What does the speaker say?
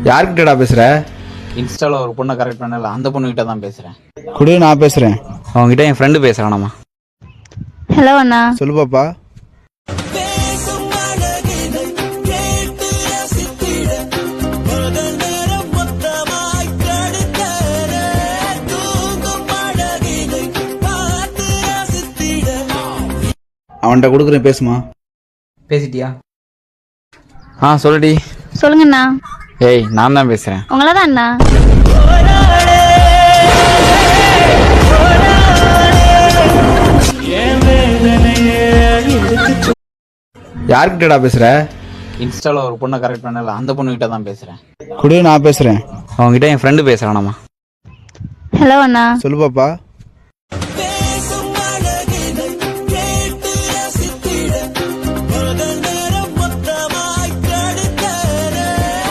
யார்கிட்டடா பேசுற? இன்ஸ்டால ஒரு பொண்ணை கரெக்ட் பண்ணல, அந்த பொண்ணுகிட்ட தான் பேசுறேன். குடு, நான் பேசுறேன். அவங்ககிட்ட என் ஃப்ரெண்டு பேசுறானாமா. ஹலோ அண்ணா. சொல்லு பாப்பா. அவன்கிட்ட கொடுக்குறேன், பேசுமா. பேசிட்டியா? சொல்லுடி. சொல்லுங்கண்ணா. ஏய், நான் தான் பேசுறேன். உங்களதான் அண்ணா. யார்கிட்டடா பேசுற? இன்ஸ்டால ஒரு பொண்ணை கரெக்ட் பண்ணல, அந்த பொண்ணுகிட்ட தான் பேசுறேன். குடு, நான் பேசுறேன். அவங்ககிட்ட என் ஃப்ரெண்டு பேசுறானாமா. ஹலோ அண்ணா. சொல்லு பாப்பா.